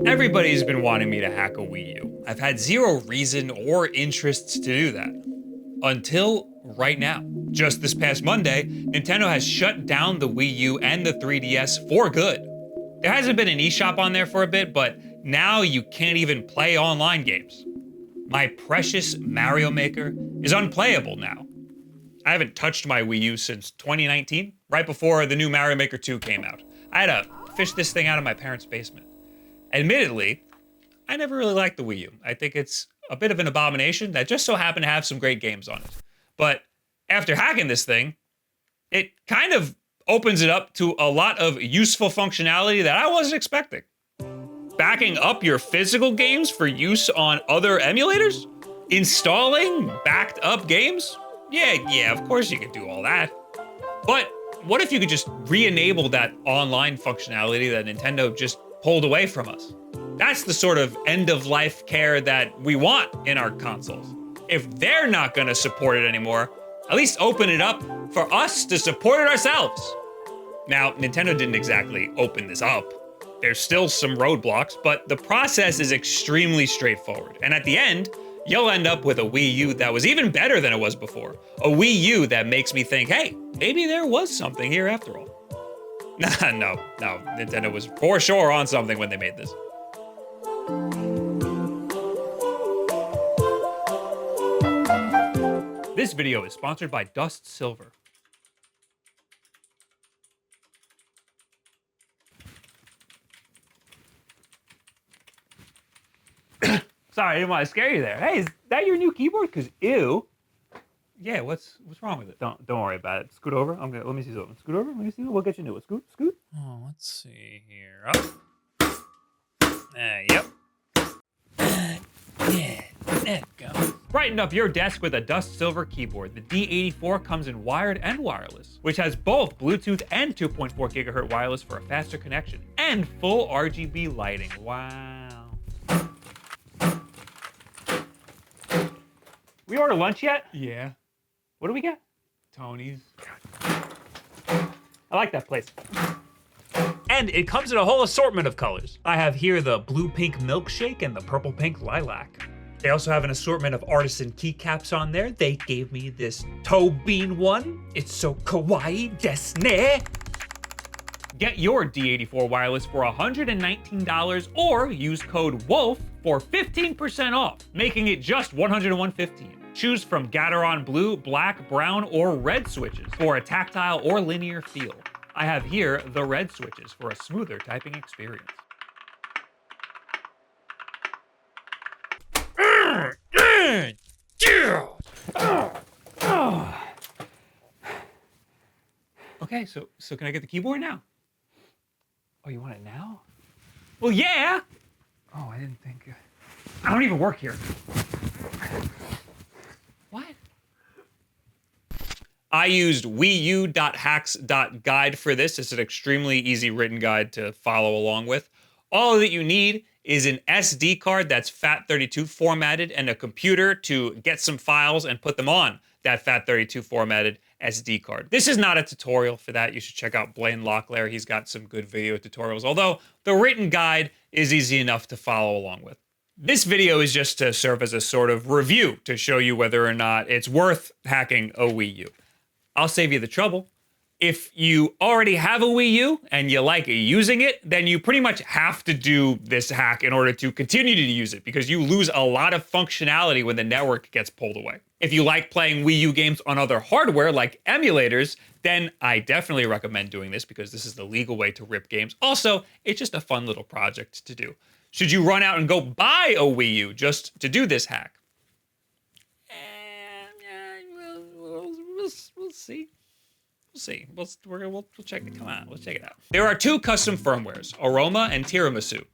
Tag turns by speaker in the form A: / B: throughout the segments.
A: Everybody's been wanting me to hack a Wii U. I've had zero reason or interest to do that. Until right now. Just this past Monday, Nintendo has shut down the Wii U and the 3DS for good. There hasn't been an eShop on there for a bit, but now you can't even play online games. My precious Mario Maker is unplayable now. I haven't touched my Wii U since 2019, right before the new Mario Maker 2 came out. I had to fish this thing out of my parents' basement. Admittedly, I never really liked the Wii U. I think it's a bit of an abomination that just so happened to have some great games on it. But after hacking this thing, it kind of opens it up to a lot of useful functionality that I wasn't expecting. Backing up your physical games for use on other emulators? Installing backed up games? Yeah, of course you could do all that. But what if you could just re-enable that online functionality that Nintendo just pulled away from us? That's the sort of end-of-life care that we want in our consoles. If they're not gonna support it anymore, at least open it up for us to support it ourselves. Now, Nintendo didn't exactly open this up. There's still some roadblocks, but the process is extremely straightforward. And at the end, you'll end up with a Wii U that was even better than it was before. A Wii U that makes me think, hey, maybe there was something here after all. No, Nintendo was for sure on something when they made this. This video is sponsored by Dust Silver. Sorry, I didn't want to scare you there. Hey, is that your new keyboard? Cause ew. Yeah, what's wrong with it? Don't worry about it. Scoot over. Let me see something. Scoot over. Let me see. We'll get you a new one. Scoot.
B: Oh, let's see here. Up. Yep. Yeah, there it goes.
A: Brighten up your desk with a Dust Silver keyboard. The D84 comes in wired and wireless, which has both Bluetooth and 2.4 gigahertz wireless for a faster connection, and full RGB lighting. Wow. We order lunch yet?
B: Yeah.
A: What do we get?
B: Tony's.
A: I like that place. And it comes in a whole assortment of colors. I have here the blue-pink milkshake and the purple-pink lilac. They also have an assortment of artisan keycaps on there. They gave me this toe bean one. It's so kawaii desu ne. Get your D84 wireless for $119 or use code WULFF for 15% off, making it just $101.15. Choose from Gateron blue, black, brown, or red switches for a tactile or linear feel. I have here the red switches for a smoother typing experience. Okay, so can I get the keyboard now? Oh, you want it now? Well, yeah.
B: Oh, I didn't think.
A: I don't even work here. What? I used wiiu.hacks.guide for this. It's an extremely easy written guide to follow along with. All that you need is an SD card that's FAT32 formatted and a computer to get some files and put them on that FAT32 formatted SD card. This is not a tutorial for that. You should check out Blaine Locklear. He's got some good video tutorials, although the written guide is easy enough to follow along with. This video is just to serve as a sort of review to show you whether or not it's worth hacking a Wii U. I'll save you the trouble. If you already have a Wii U and you like using it, then you pretty much have to do this hack in order to continue to use it because you lose a lot of functionality when the network gets pulled away. If you like playing Wii U games on other hardware like emulators, then I definitely recommend doing this because this is the legal way to rip games. Also, it's just a fun little project to do. Should you run out and go buy a Wii U just to do this hack? We'll see. We'll see. We'll check it. Come on, let's check it out. There are two custom firmwares, Aroma and Tiramisu.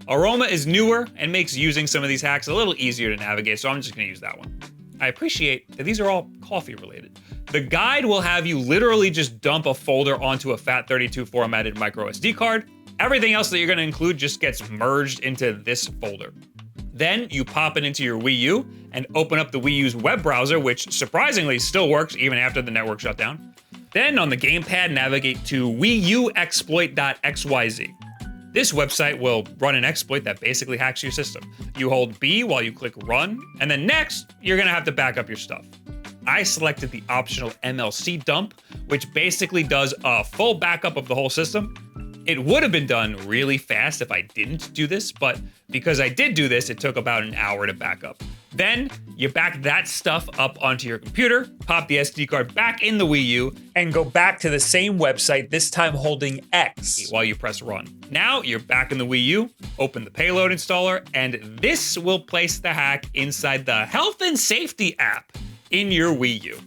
A: Aroma is newer and makes using some of these hacks a little easier to navigate, so I'm just gonna use that one. I appreciate that these are all coffee related. The guide will have you literally just dump a folder onto a FAT32 formatted micro SD card. Everything else that you're gonna include just gets merged into this folder. Then you pop it into your Wii U and open up the Wii U's web browser, which surprisingly still works even after the network shut down. Then on the gamepad, navigate to WiiUexploit.xyz. This website will run an exploit that basically hacks your system. You hold B while you click run, and then next, you're gonna have to back up your stuff. I selected the optional MLC dump, which basically does a full backup of the whole system. It would have been done really fast if I didn't do this, but because I did do this, it took about an hour to back up. Then you back that stuff up onto your computer, pop the SD card back in the Wii U, and go back to the same website, this time holding X while you press run. Now you're back in the Wii U, open the payload installer, and this will place the hack inside the health and safety app in your Wii U.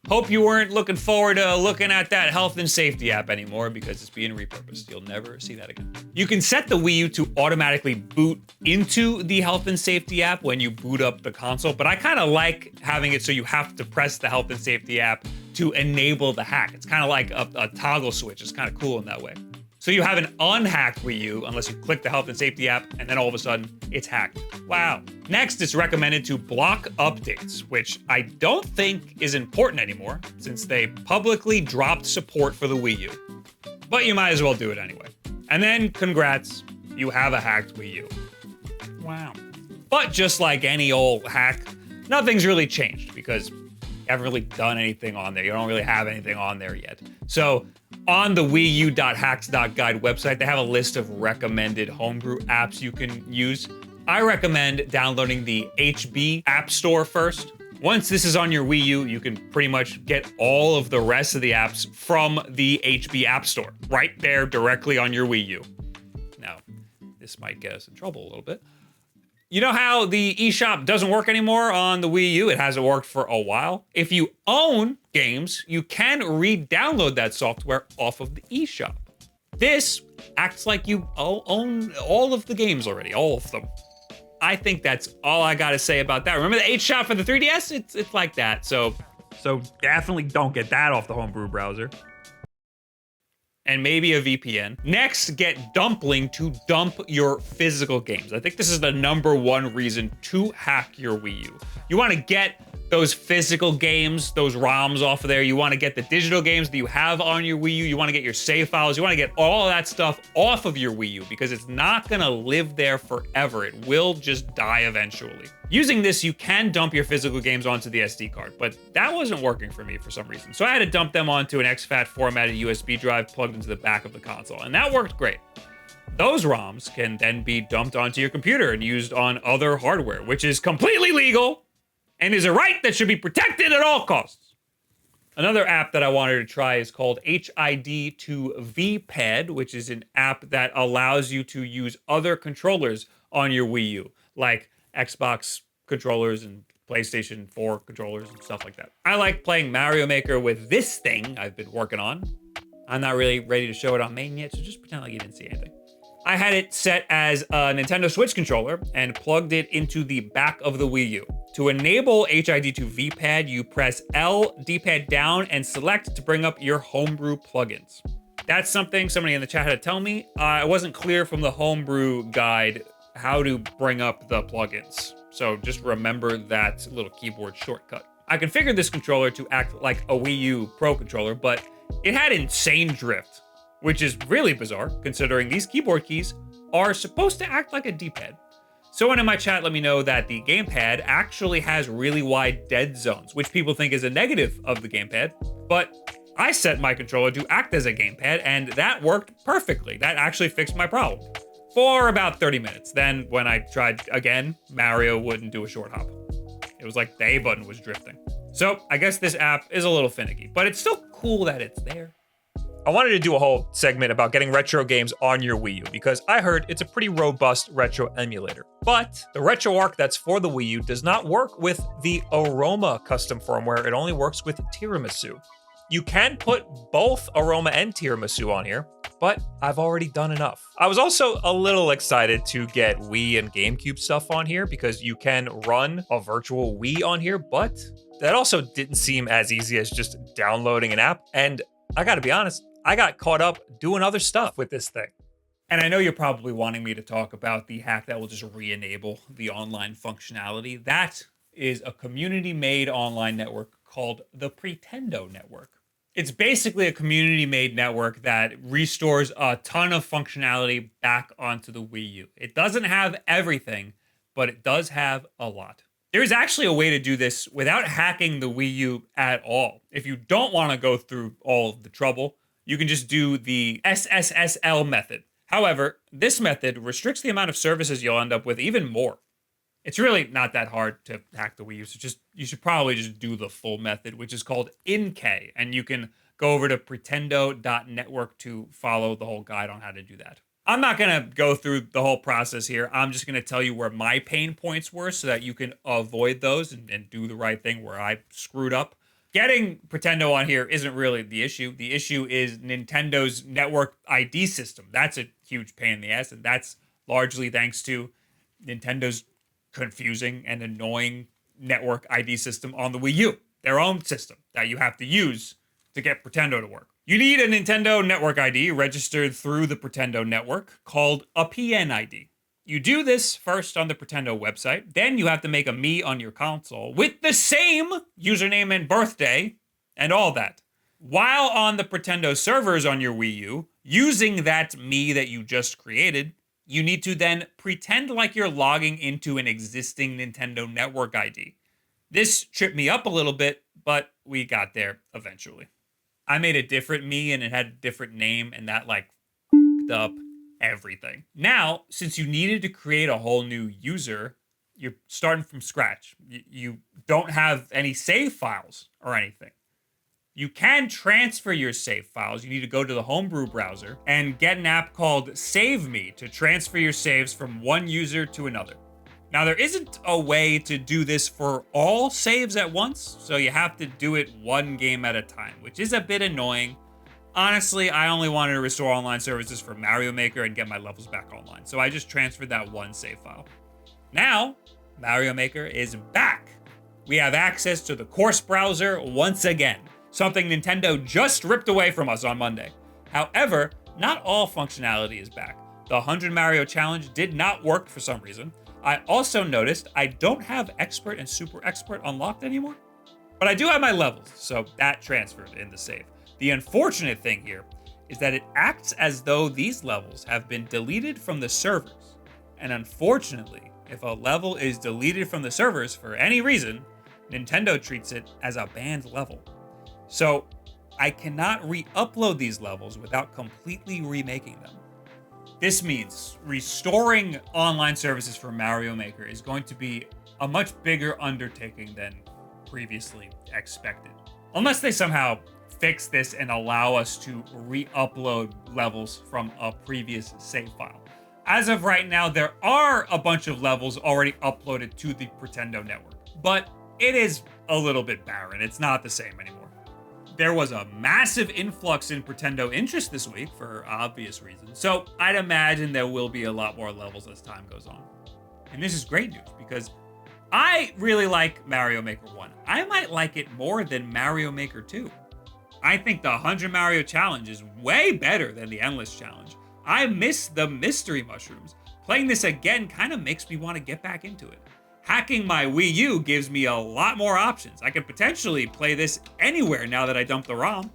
A: Hope you weren't looking forward to looking at that health and safety app anymore because it's being repurposed. You'll never see that again. You can set the Wii U to automatically boot into the health and safety app when you boot up the console, but I kind of like having it so you have to press the health and safety app to enable the hack. It's kind of like a toggle switch. It's kind of cool in that way. So you have an unhacked Wii U unless you click the health and safety app, and then all of a sudden, it's hacked. Wow. Next, it's recommended to block updates, which I don't think is important anymore since they publicly dropped support for the Wii U. But you might as well do it anyway. And then, congrats, you have a hacked Wii U.
B: Wow.
A: But just like any old hack, nothing's really changed because you haven't really done anything on there. You don't really have anything on there yet. So on the Wii U.hacks.guide website, they have a list of recommended homebrew apps you can use. I recommend downloading the HB App Store first. Once this is on your Wii U, you can pretty much get all of the rest of the apps from the HB App Store, right there directly on your Wii U. Now, this might get us in trouble a little bit. You know how the eShop doesn't work anymore on the Wii U? It hasn't worked for a while. If you own games, you can re-download that software off of the eShop. This acts like you own all of the games already, all of them. I think that's all I gotta say about that. Remember the eShop for the 3DS? It's like that, so definitely don't get that off the homebrew browser. And maybe a VPN. Next, get Dumpling to dump your physical games. I think this is the #1 reason to hack your Wii U. You want to get those physical games, those ROMs off of there. You want to get the digital games that you have on your Wii U. You want to get your save files. You want to get all of that stuff off of your Wii U because it's not going to live there forever. It will just die eventually. Using this, you can dump your physical games onto the SD card, but that wasn't working for me for some reason. So I had to dump them onto an exFAT formatted USB drive plugged into the back of the console, and that worked great. Those ROMs can then be dumped onto your computer and used on other hardware, which is completely legal and is a right that should be protected at all costs. Another app that I wanted to try is called HID to VPad, which is an app that allows you to use other controllers on your Wii U, like Xbox controllers and PlayStation 4 controllers and stuff like that. I like playing Mario Maker with this thing I've been working on. I'm not really ready to show it on main yet, so just pretend like you didn't see anything. I had it set as a Nintendo Switch controller and plugged it into the back of the Wii U. To enable HID to VPad, you press L, D-pad down, and select to bring up your homebrew plugins. That's something somebody in the chat had to tell me. It wasn't clear from the homebrew guide how to bring up the plugins. So just remember that little keyboard shortcut. I configured this controller to act like a Wii U Pro controller, but it had insane drift, which is really bizarre considering these keyboard keys are supposed to act like a D-pad. Someone in my chat let me know that the gamepad actually has really wide dead zones, which people think is a negative of the gamepad, but I set my controller to act as a gamepad and that worked perfectly. That actually fixed my problem for about 30 minutes. Then when I tried again, Mario wouldn't do a short hop. It was like the A button was drifting. So I guess this app is a little finicky, but it's still cool that it's there. I wanted to do a whole segment about getting retro games on your Wii U because I heard it's a pretty robust retro emulator. But the RetroArch that's for the Wii U does not work with the Aroma custom firmware. It only works with Tiramisu. You can put both Aroma and Tiramisu on here, but I've already done enough. I was also a little excited to get Wii and GameCube stuff on here because you can run a virtual Wii on here, but that also didn't seem as easy as just downloading an app. And I gotta be honest, I got caught up doing other stuff with this thing. And I know you're probably wanting me to talk about the hack that will just re-enable the online functionality. That is a community-made online network called the Pretendo Network. It's basically a community-made network that restores a ton of functionality back onto the Wii U. It doesn't have everything, but it does have a lot. There is actually a way to do this without hacking the Wii U at all. If you don't want to go through all of the trouble, you can just do the SSSL method. However, this method restricts the amount of services you'll end up with even more. It's really not that hard to hack the Wii U, so you should probably just do the full method, which is called InK, and you can go over to pretendo.network to follow the whole guide on how to do that. I'm not going to go through the whole process here. I'm just going to tell you where my pain points were so that you can avoid those and do the right thing where I screwed up. Getting Pretendo on here isn't really the issue. The issue is Nintendo's network ID system. That's a huge pain in the ass, and that's largely thanks to Nintendo's confusing and annoying network ID system on the Wii U. Their own system that you have to use to get Pretendo to work. You need a Nintendo network ID registered through the Pretendo network called a PNID. You do this first on the Pretendo website, then you have to make a Mii on your console with the same username and birthday and all that. While on the Pretendo servers on your Wii U, using that Mii that you just created, you need to then pretend like you're logging into an existing Nintendo network ID. This tripped me up a little bit, but we got there eventually. I made a different Mii and it had a different name, and that f***ed up everything. Now, since you needed to create a whole new user, you're starting from scratch. You don't have any save files or anything. You can transfer your save files. You need to go to the homebrew browser and get an app called Save Me to transfer your saves from one user to another. Now, there isn't a way to do this for all saves at once, so you have to do it one game at a time, which is a bit annoying. Honestly, I only wanted to restore online services for Mario Maker and get my levels back online, so I just transferred that one save file. Now, Mario Maker is back. We have access to the course browser once again, something Nintendo just ripped away from us on Monday. However, not all functionality is back. The 100 Mario Challenge did not work for some reason. I also noticed I don't have Expert and Super Expert unlocked anymore, but I do have my levels, so that transferred in the save. The unfortunate thing here is that it acts as though these levels have been deleted from the servers. And unfortunately, if a level is deleted from the servers for any reason, Nintendo treats it as a banned level. So I cannot re-upload these levels without completely remaking them. This means restoring online services for Mario Maker is going to be a much bigger undertaking than previously expected. Unless they somehow fix this and allow us to re-upload levels from a previous save file. As of right now, there are a bunch of levels already uploaded to the Pretendo network, but it is a little bit barren. It's not the same anymore. There was a massive influx in Pretendo interest this week for obvious reasons, so I'd imagine there will be a lot more levels as time goes on. And this is great news because I really like Mario Maker 1. I might like it more than Mario Maker 2. I think the 100 Mario Challenge is way better than the Endless Challenge. I miss the mystery mushrooms. Playing this again kind of makes me want to get back into it. Hacking my Wii U gives me a lot more options. I could potentially play this anywhere now that I dumped the ROM.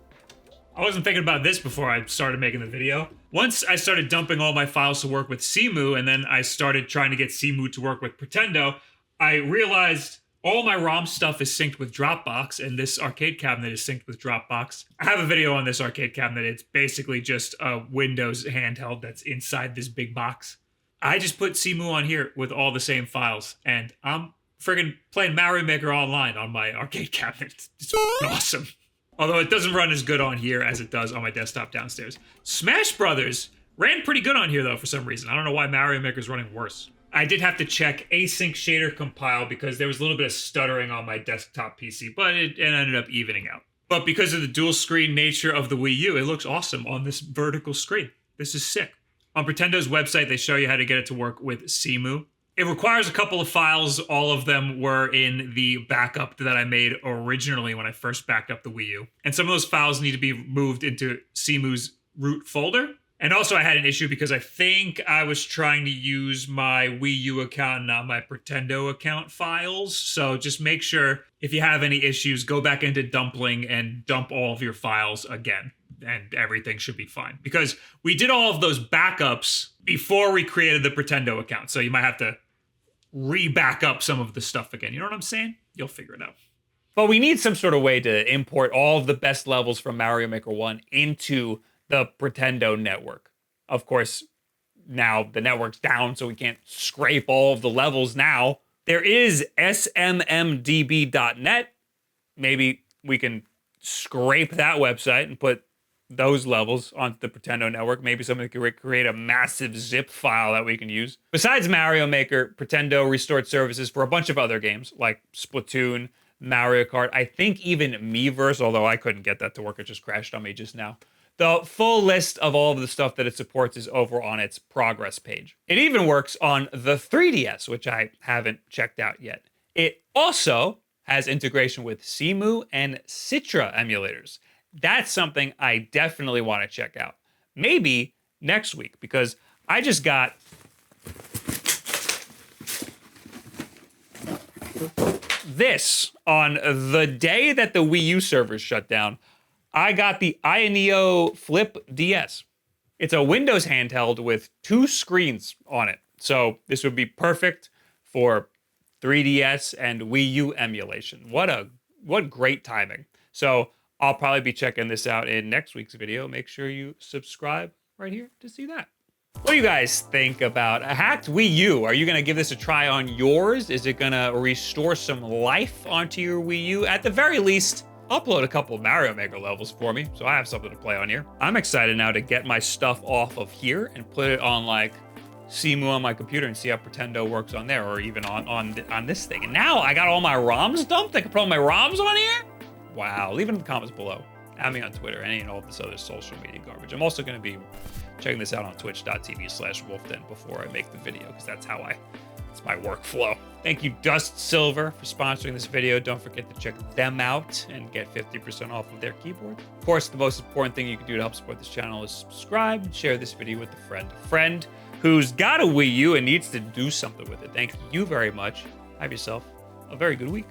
C: I wasn't thinking about this before I started making the video. Once I started dumping all my files to work with Cemu, and then I started trying to get Cemu to work with Pretendo, I realized all my ROM stuff is synced with Dropbox, and this arcade cabinet is synced with Dropbox. I have a video on this arcade cabinet. It's basically just a Windows handheld that's inside this big box. I just put Cemu on here with all the same files, and I'm friggin' playing Mario Maker online on my arcade cabinet. It's awesome. Although it doesn't run as good on here as it does on my desktop downstairs. Smash Brothers ran pretty good on here, though, for some reason. I don't know why Mario Maker's running worse. I did have to check async shader compile because there was a little bit of stuttering on my desktop PC, but it ended up evening out. But because of the dual screen nature of the Wii U, it looks awesome on this vertical screen. This is sick. On Pretendo's website, they show you how to get it to work with Cemu. It requires a couple of files. All of them were in the backup that I made originally when I first backed up the Wii U. And some of those files need to be moved into Cemu's root folder. And also I had an issue because I think I was trying to use my Wii U account and not my Pretendo account files. So just make sure if you have any issues, go back into Dumpling and dump all of your files again. And everything should be fine. Because we did all of those backups before we created the Pretendo account. So you might have to re-back up some of the stuff again. You know what I'm saying? You'll figure it out.
A: But we need some sort of way to import all of the best levels from Mario Maker 1 into the Pretendo network. Of course, now the network's down, so we can't scrape all of the levels now. There is smmdb.net. Maybe we can scrape that website and put those levels onto the Pretendo network. Maybe somebody could create a massive zip file that we can use. Besides Mario Maker, Pretendo restored services for a bunch of other games like Splatoon, Mario Kart, I think even Miiverse, although I couldn't get that to work, it just crashed on me just now. The full list of all of the stuff that it supports is over on its progress page. It even works on the 3DS, which I haven't checked out yet. It also has integration with Cemu and Citra emulators. That's something I definitely want to check out. Maybe next week, because I just got this on the day that the Wii U servers shut down. I got the Ioneo Flip DS. It's a Windows handheld with 2 screens on it. So this would be perfect for 3DS and Wii U emulation. What great timing. So I'll probably be checking this out in next week's video. Make sure you subscribe right here to see that. What do you guys think about a hacked Wii U? Are you going to give this a try on yours? Is it going to restore some life onto your Wii U? At the very least, upload a couple of Mario Maker levels for me so I have something to play on here. I'm excited now to get my stuff off of here and put it on like Cemu on my computer and see how Pretendo works on there, or even on this thing. And now I got all my ROMs dumped. I can put all my ROMs on here? Wow. Leave it in the comments below. Add me on Twitter and all of this other social media garbage. I'm also going to be checking this out on twitch.tv/WulffDen before I make the video, because it's my workflow. Thank you, Dust Silver, for sponsoring this video. Don't forget to check them out and get 50% off of their keyboard. Of course, the most important thing you can do to help support this channel is subscribe and share this video with a friend who's got a Wii U and needs to do something with it. Thank you very much. Have yourself a very good week.